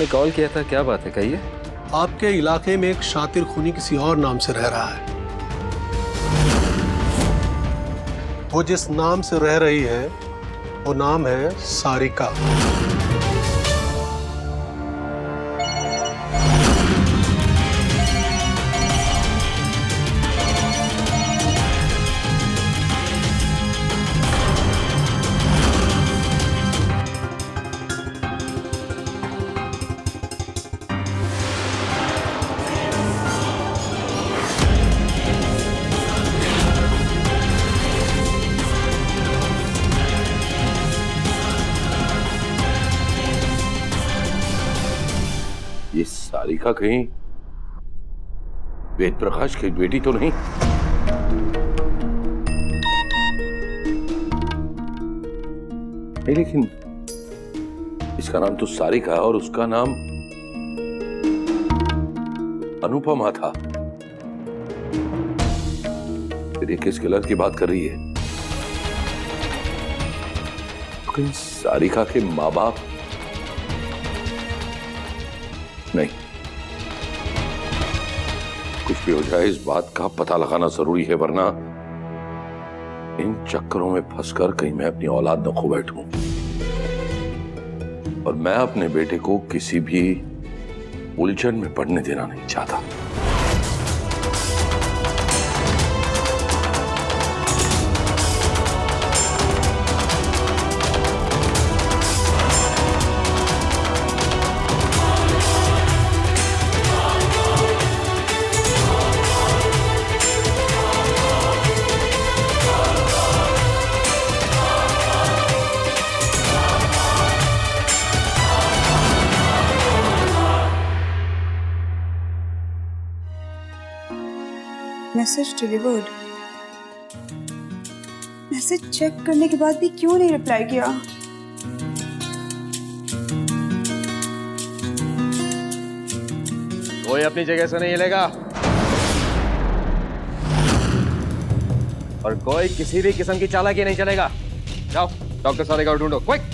आपने कॉल किया था, क्या बात है, कहिए। आपके इलाके में एक शातिर खूनी किसी और नाम से रह रहा है। वो जिस नाम से रह रही है वो नाम है सारिका। ये सारिका कहीं वेद प्रकाश की बेटी तो नहीं? नहीं, लेकिन इसका नाम तो सारिका है और उसका नाम अनुपमा था। फिर ये किस किलर की बात कर रही है? लेकिन सारिका के माँ बाप नहीं। कुछ भी हो जाए इस बात का पता लगाना जरूरी है, वरना इन चक्करों में फंसकर कहीं मैं अपनी औलाद न खो बैठूं। और मैं अपने बेटे को किसी भी उलझन में पड़ने देना नहीं चाहता। Message delivered. मैसेज चेक करने के बाद भी क्यों नहीं रिप्लाई किया? कोई अपनी जगह से नहीं हिलेगा और कोई किसी भी किस्म की चालाकी नहीं चलेगा। जाओ डॉक्टर सारिका को ढूंढो, quick.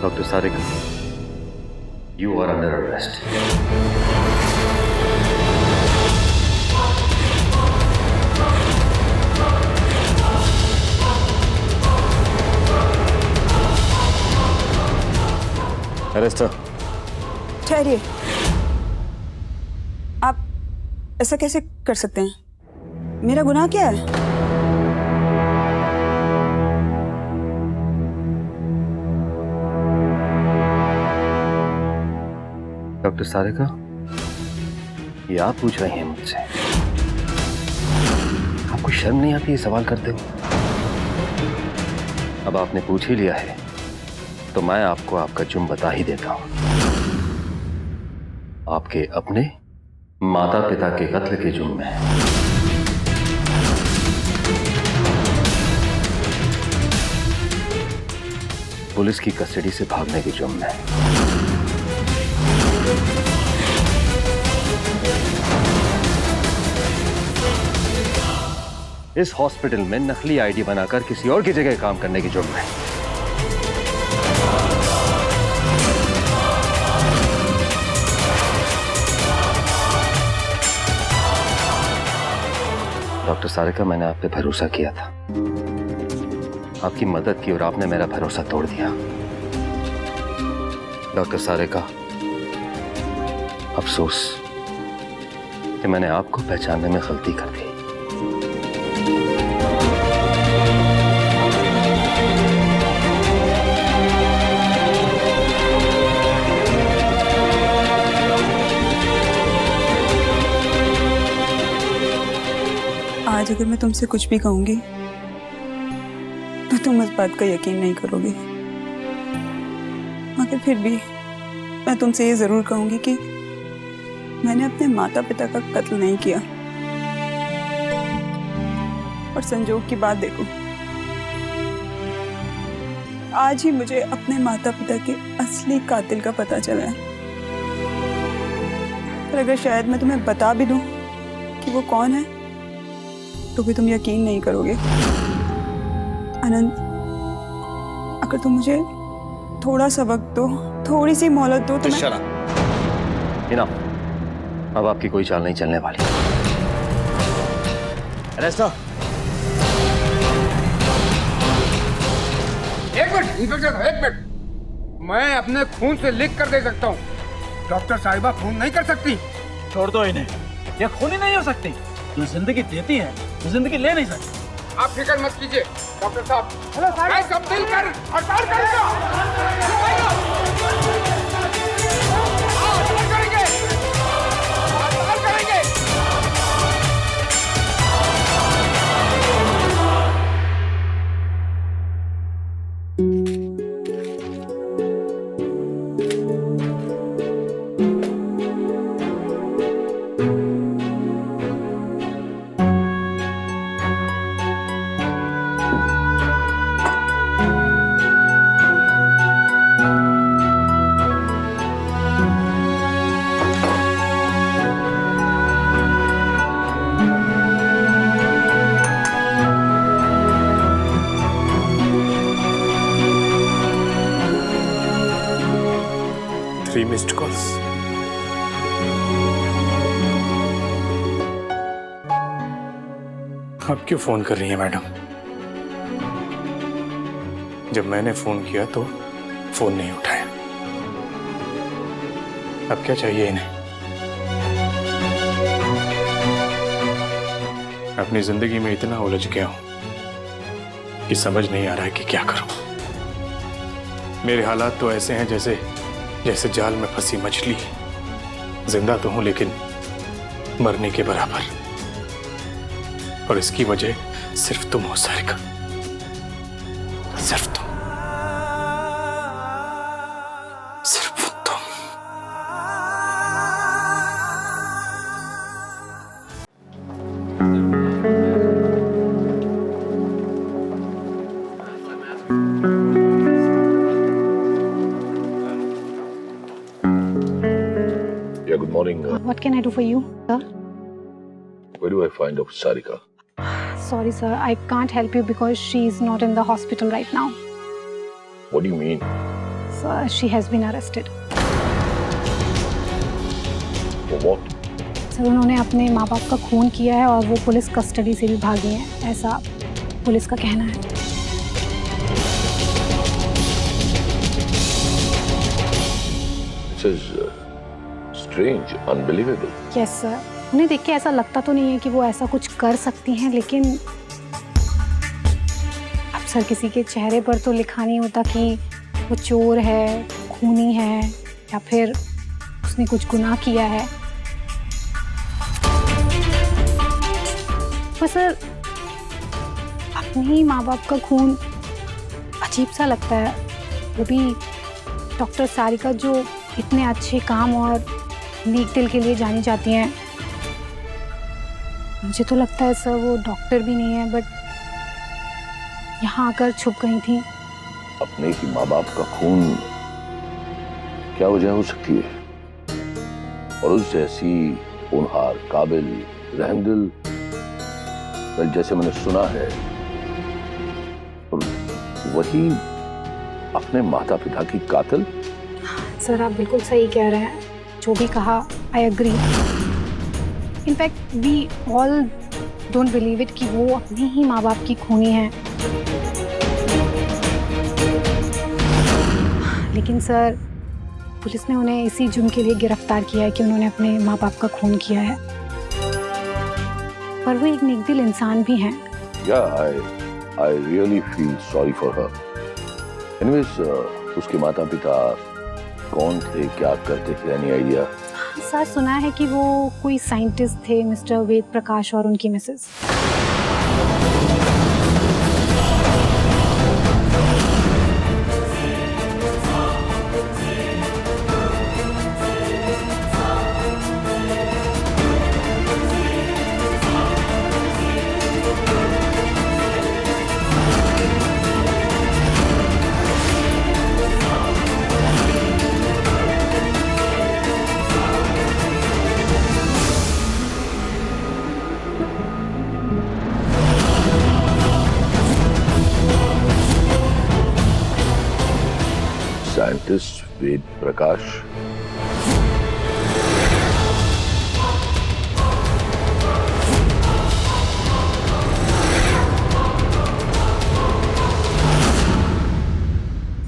Dr. Sarika, you are under arrest. Arrest. ठहरिए, आप ऐसा कैसे कर सकते हैं? मेरा गुनाह क्या है? डॉक्टर सारिका, ये आप पूछ रहे हैं मुझसे? आपको शर्म नहीं आती ये सवाल करते हो? अब आपने पूछ ही लिया है तो मैं आपको आपका जुर्म बता ही देता हूं। आपके अपने माता पिता के कत्ल के जुर्म में। पुलिस की कस्टडी से भागने के जुर्म में। इस हॉस्पिटल में नकली आईडी बनाकर किसी और की जगह काम करने की जुर्म है। डॉक्टर सारिका, मैंने आप पे भरोसा किया था, आपकी मदद की और आपने मेरा भरोसा तोड़ दिया। डॉक्टर सारिका, अफसोस कि मैंने आपको पहचानने में गलती कर दी। आज अगर मैं तुमसे कुछ भी कहूंगी तो तुम इस बात का यकीन नहीं करोगे, मगर फिर भी मैं तुमसे ये जरूर कहूंगी कि मैंने अपने माता पिता का कत्ल नहीं किया। और संजोग की बात देखो, आज ही मुझे अपने माता पिता के असली कातिल का पता चला है। पर अगर शायद मैं तुम्हें बता भी दूं कि वो कौन है तो भी तुम यकीन नहीं करोगे। आनंद, अगर तुम मुझे थोड़ा सा वक्त दो, थोड़ी सी मोहलत दो तो मैं... हिना, अब आपकी कोई चाल नहीं चलने वाली। रेस्टा, एक मिनट इंस्पेक्टर साहब, एक मिनट। मैं अपने खून से लिख कर दे सकता हूँ, डॉक्टर साहिबा खून नहीं कर सकती। छोड़ दो इन्हें, ये खून ही नहीं हो सकती। जो जिंदगी देती है वो जिंदगी ले नहीं सकती। आप फिक्र मत कीजिए डॉक्टर साहब, मैं सब मिलकर हड़ताल करूंगा। हड़ताल करेंगे, हड़ताल करेंगे। Missed calls. आप क्यों फोन कर रही हैं मैडम? जब मैंने फोन किया तो फोन नहीं उठाया। अब क्या चाहिए इन्हें? अपनी जिंदगी में इतना उलझ गया हूं कि समझ नहीं आ रहा है कि क्या करूं। मेरे हालात तो ऐसे हैं जैसे जाल में फंसी मछली। जिंदा तो हूं लेकिन मरने के बराबर, और इसकी वजह सिर्फ तुम हो सारिका, सिर्फ तुम, सिर्फ तुम। Good morning. What can I do for you, sir? Where do I find out Sarika? Sorry, sir. I can't help you because she is not in the hospital right now. What do you mean? Sir, she has been arrested. For what? Sir, उन्होंने अपने माँ बाप का खून किया है और वो पुलिस कस्टडी से भी भागी हैं, ऐसा पुलिस का कहना है। This is strange, unbelievable. Yes, sir. उन्हें देख के ऐसा लगता तो नहीं है कि वो ऐसा कुछ कर सकती हैं, लेकिन अब सर किसी के चेहरे पर तो लिखा नहीं होता कि वो चोर है, खूनी है या फिर उसने कुछ गुनाह किया है। पर सर अपने ही माँ बाप का खून अजीब सा लगता है, वो भी डॉक्टर सारिका जो इतने अच्छे काम और नेक दिल के लिए जानी जाती हैं। मुझे तो लगता है सर वो डॉक्टर भी नहीं है, बट यहाँ आकर छुप गई थी। अपने ही माँ बाप का खून क्या वजह हो सकती है? और उस जैसी होनहार, काबिल, रहमदिल, जैसे मैंने सुना है, वही अपने माता पिता की कातिल। सर आप बिल्कुल सही कह रहे हैं, जो भी कहा I agree. In fact we all don't believe it कि वो अपने ही माँ बाप की खूनी है। लेकिन सर पुलिस ने उन्हें इसी जुर्म के लिए गिरफ्तार किया है कि उन्होंने अपने माँ बाप का खून किया है, पर वो एक नेकदिल इंसान भी हैं। Yeah, I really feel sorry for her. Anyways, उसके माता पिता कौन थे, क्या करते थे, एनी आइडिया? सर सुना है कि वो कोई साइंटिस्ट थे, मिस्टर वेद प्रकाश और उनकी Mrs. Scientist Ved Prakash.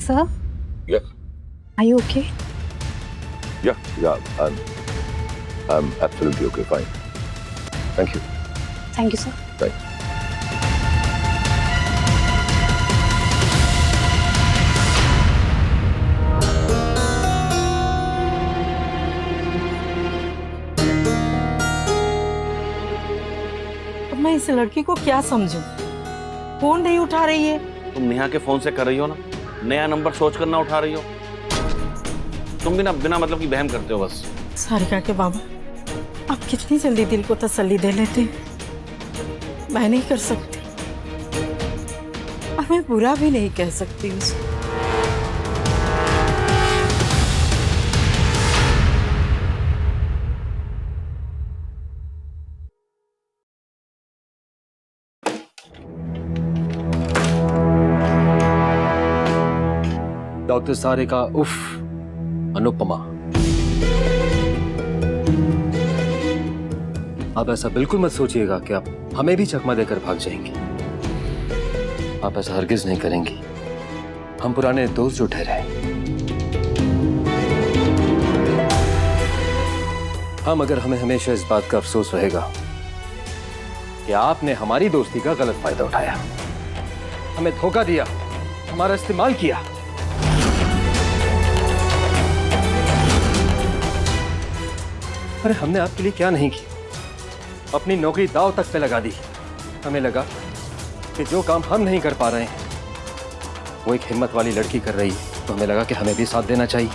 Sir, Yeah, are you okay? yeah, I'm absolutely okay, fine. Thank you. Thank you, sir. Thanks. अब मैं इस लड़की को क्या समझूं? फोन नहीं उठा रही है। तुम नेहा के फोन से कर रही हो ना, नया नंबर सोच कर ना उठा रही हो। तुम भी ना बिना मतलब की बहम करते हो बस। सारिका के बाबा, आप कितनी जल्दी दिल को तसल्ली दे लेते हैं। मैं नहीं कर सकती और मैं बुरा भी नहीं कह सकती उसे। डॉक्टर सारिका उफ अनुपमा, आप ऐसा बिल्कुल मत सोचिएगा कि आप हमें भी चकमा देकर भाग जाएंगी। आप ऐसा हरगिज नहीं करेंगी। हम पुराने दोस्त जो ठहरे हैं, हम अगर हमें हमेशा इस बात का अफसोस रहेगा कि आपने हमारी दोस्ती का गलत फायदा उठाया, हमें धोखा दिया, हमारा इस्तेमाल किया। अरे हमने आपके लिए क्या नहीं किया, अपनी नौकरी दांव तक पे लगा दी। हमें लगा कि जो काम हम नहीं कर पा रहे हैं वो एक हिम्मत वाली लड़की कर रही है, तो हमें लगा कि हमें भी साथ देना चाहिए।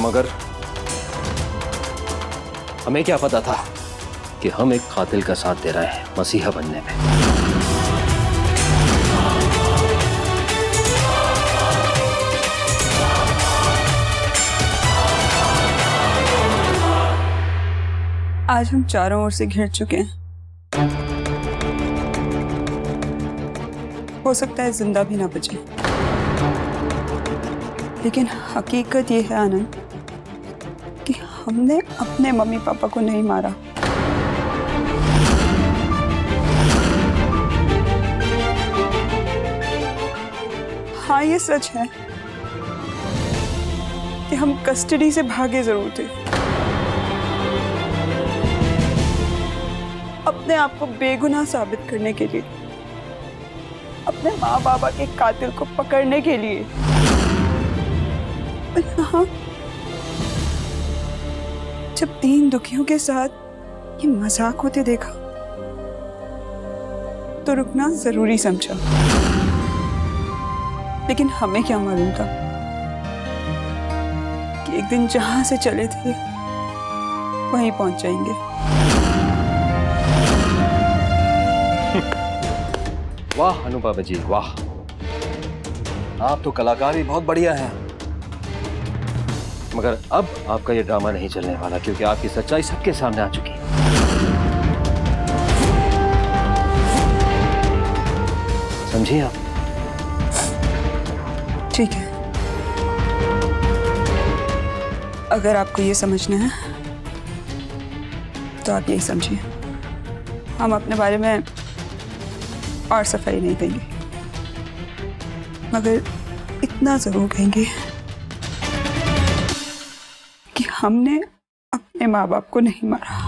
मगर हमें क्या पता था कि हम एक कातिल का साथ दे रहे हैं मसीहा बनने में। आज हम चारों ओर से घिर चुके हैं। हो सकता है जिंदा भी ना बचे, लेकिन हकीकत ये है आनंद कि हमने अपने मम्मी पापा को नहीं मारा। हाँ, ये सच है कि हम कस्टडी से भागे जरूर थे। अपने आप को बेगुनाह साबित करने के लिए, अपने माँ बाबा के कातिल को पकड़ने के लिए। हाँ, जब 3 दुखियों के साथ ये मजाक होते देखा तो रुकना जरूरी समझा। लेकिन हमें क्या मालूम था कि एक दिन जहां से चले थे वहीं पहुंच जाएंगे। वाह अनुपमा जी, वाह, आप तो कलाकार भी बहुत बढ़िया हैं। मगर अब आपका ये ड्रामा नहीं चलने वाला, क्योंकि आपकी सच्चाई सबके सामने आ चुकी है। समझिए आप? ठीक है, अगर आपको ये समझना है तो आप यही समझिए। हम अपने बारे में और सफाई नहीं देंगे, मगर इतना जरूर कहेंगे कि हमने अपने माँ बाप को नहीं मारा।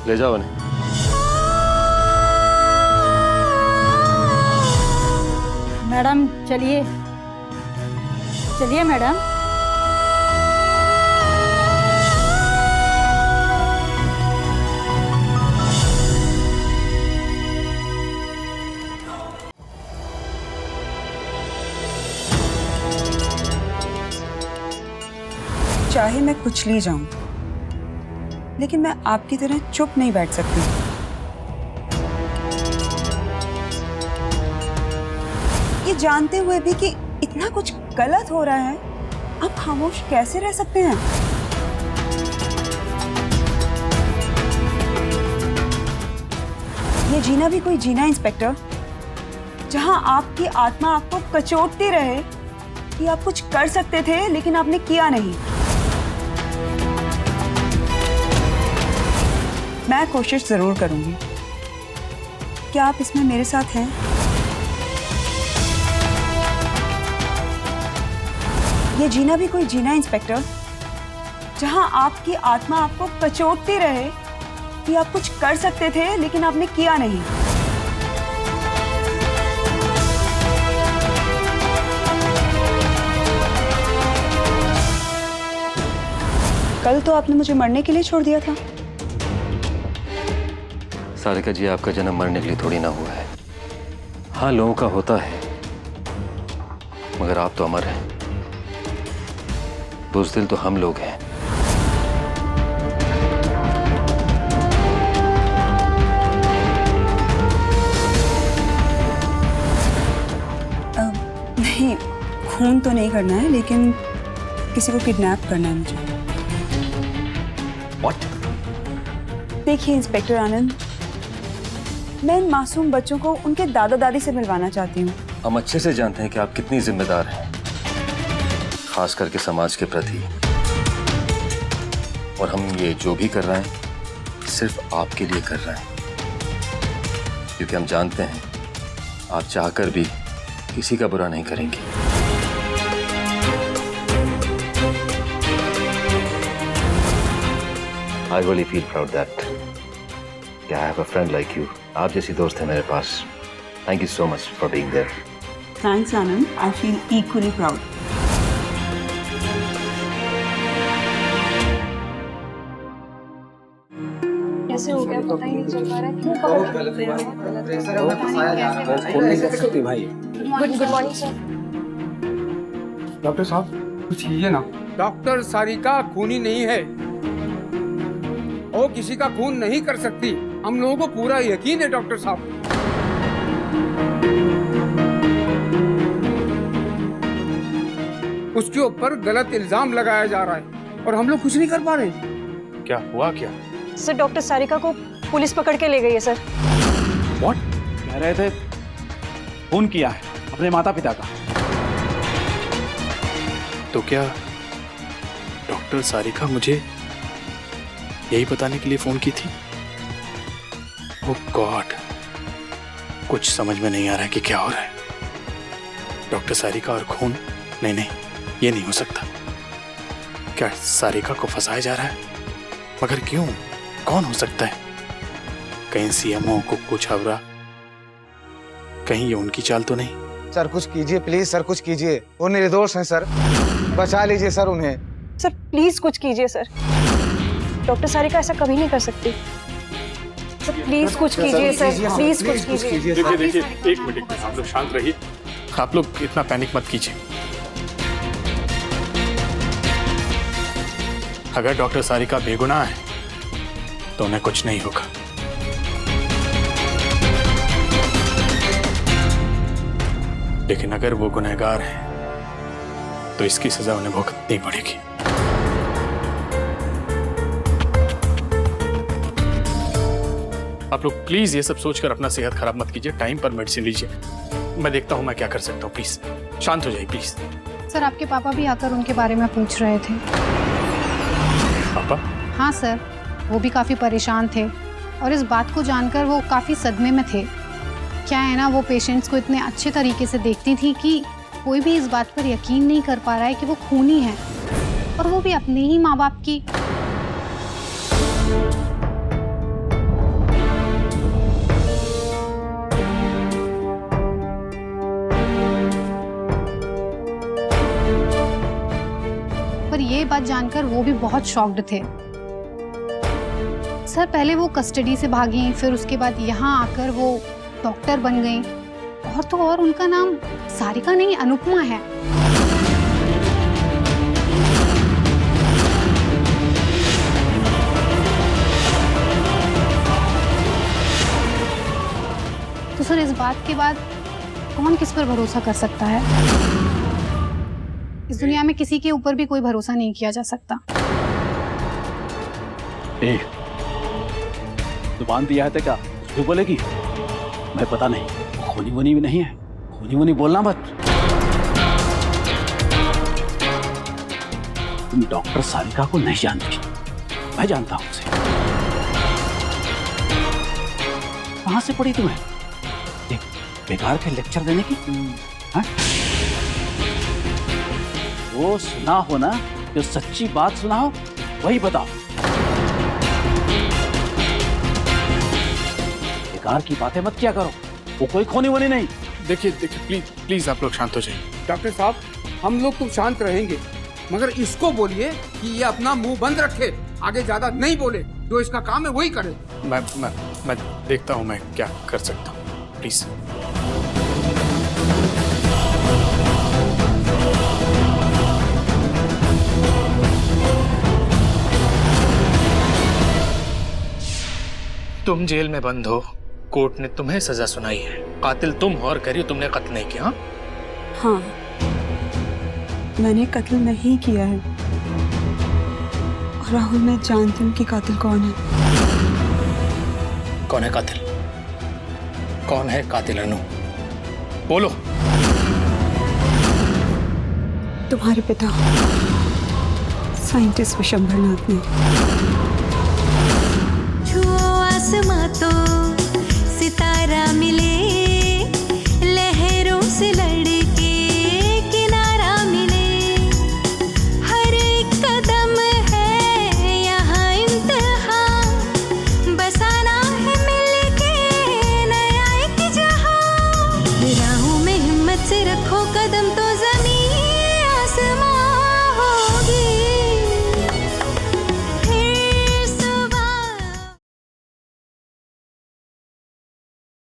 ले जाओ उन्हें। मैडम चलिए, चलिए मैडम। चाहे मैं कुछ ले जाऊं, लेकिन मैं आपकी तरह चुप नहीं बैठ सकती। ये जानते हुए भी कि इतना कुछ गलत हो रहा है, आप खामोश कैसे रह सकते हैं? ये जीना भी कोई जीना इंस्पेक्टर, जहां आपकी आत्मा आपको कचोटती रहे कि आप कुछ कर सकते थे लेकिन आपने किया नहीं। मैं कोशिश जरूर करूंगी। क्या आप इसमें मेरे साथ हैं? ये जीना भी कोई जीना इंस्पेक्टर, जहां आपकी आत्मा आपको कचोटती रहे कि आप कुछ कर सकते थे लेकिन आपने किया नहीं। कल तो आपने मुझे मरने के लिए छोड़ दिया था। सारिका जी, आपका जन्म मरने के लिए थोड़ी ना हुआ है। हाँ, लोगों का होता है, मगर आप तो अमर हैं। बुज़दिल तो हम लोग हैं। नहीं, खून तो नहीं करना है, लेकिन किसी को किडनैप करना है मुझे। What? देखिए इंस्पेक्टर आनंद, मैं इन मासूम बच्चों को उनके दादा दादी से मिलवाना चाहती हूँ। हम अच्छे से जानते हैं कि आप कितनी जिम्मेदार हैं, खास करके समाज के प्रति। और हम ये जो भी कर रहे हैं सिर्फ आपके लिए कर रहे हैं, क्योंकि हम जानते हैं आप चाहकर भी किसी का बुरा नहीं करेंगे। I really feel proud that I have a friend like you. आप जैसी दोस्त है मेरे पास। Thank you so much for being there. Thanks Anand, I feel equally proud. कैसे हो गया पता ही नहीं चल पा रहा है। Good morning sir. डॉक्टर साहब कुछ कीजिए ना। डॉक्टर सारिका खूनी नहीं है, वो किसी का खून नहीं कर सकती। हम लोगों को पूरा यकीन है डॉक्टर साहब। उसके ऊपर गलत इल्जाम लगाया जा रहा है और हम लोग कुछ नहीं कर पा रहे। क्या हुआ क्या? सर, डॉक्टर सारिका को पुलिस पकड़ के ले गई है सर। व्हाट? कह रहे थे खून किया है अपने माता पिता का। तो क्या डॉक्टर सारिका मुझे यही बताने के लिए फोन की थी? ओह गॉड, कुछ समझ में नहीं आ रहा है कि क्या हो रहा है। डॉक्टर सारिका और खून? नहीं नहीं, ये नहीं हो सकता। क्या सारिका को फंसाया जा रहा है? मगर क्यों? कौन हो सकता है? कहीं सीएमओ को कुछ आवरा, कहीं ये उनकी चाल तो नहीं? सर कुछ कीजिए प्लीज, सर कुछ कीजिए। वो निर्दोष हैं सर, बचा लीजिए सर उन्हें। सर प्लीज कुछ कीजिए सर, डॉक्टर सारिका ऐसा कभी नहीं कर सकती। सर प्लीज कुछ कीजिए सर, प्लीज कुछ कीजिए। देखिए, एक मिनट, आप लोग शांत रहिए। आप लोग इतना पैनिक मत कीजिए। अगर डॉक्टर सारिका बेगुनाह है तो उन्हें कुछ नहीं होगा। लेकिन अगर वो गुनहगार है तो इसकी सजा उन्हें भुगतनी पड़ेगी। आप लोग प्लीज ये सब सोचकर अपना सेहत खराब मत कीजिए। टाइम पर मेडिसिन लीजिए। मैं देखता हूं मैं क्या कर सकता हूं। प्लीज शांत हो जाइए प्लीज। सर, आपके पापा भी आकर उनके बारे में पूछ रहे थे। पापा? हाँ सर, वो भी काफ़ी परेशान थे और इस बात को जानकर वो काफ़ी सदमे में थे। क्या है ना, वो पेशेंट्स को इतने अच्छे तरीके से देखती थी कि कोई भी इस बात पर यकीन नहीं कर पा रहा है कि वो खूनी है, और वो भी अपने ही माँ बाप की। पर ये बात जानकर वो भी बहुत शॉक्ड थे। सर, पहले वो कस्टडी से भागी, फिर उसके बाद यहाँ आकर वो डॉक्टर बन गई, और तो और उनका नाम सारिका नहीं अनुपमा है। तो सर, इस बात के बाद कौन किस पर भरोसा कर सकता है? इस दुनिया में किसी के ऊपर भी कोई भरोसा नहीं किया जा सकता। ए, जुबान दिया है तो क्या उसको बोलेगी? मैं पता नहीं, खूनी वनी भी नहीं है, खूनी वनी बोलना मत। तुम डॉक्टर सारिका को नहीं जानती, मैं जानता हूं उसे। कहां से पड़ी तुम्हें एक बेकार के लेक्चर देने की? हाँ? वो सुना हो ना, जो सच्ची बात सुना हो वही बताओ। बेकार की बातें मत किया करो, वो कोई खोनी वनी नहीं। देखिए देखिए, प्लीज प्लीज आप लोग शांत हो जाइए। डॉक्टर साहब, हम लोग तो शांत रहेंगे, मगर इसको बोलिए कि ये अपना मुंह बंद रखे, आगे ज्यादा नहीं बोले। जो इसका काम है वही करे। मैं देखता हूँ मैं क्या कर सकता हूँ, प्लीज। तुम जेल में बंद हो, कोर्ट ने तुम्हें सजा सुनाई है, कातिल तुम हो और करिए तुमने कत्ल नहीं किया। हाँ, मैंने कत्ल नहीं किया है। और राहुल, मैं जानती हूँ कि कातिल कौन है। कौन है कातिल? कौन है कातिल अनु? बोलो। तुम्हारे पिता साइंटिस्ट विशंभरनाथ ने।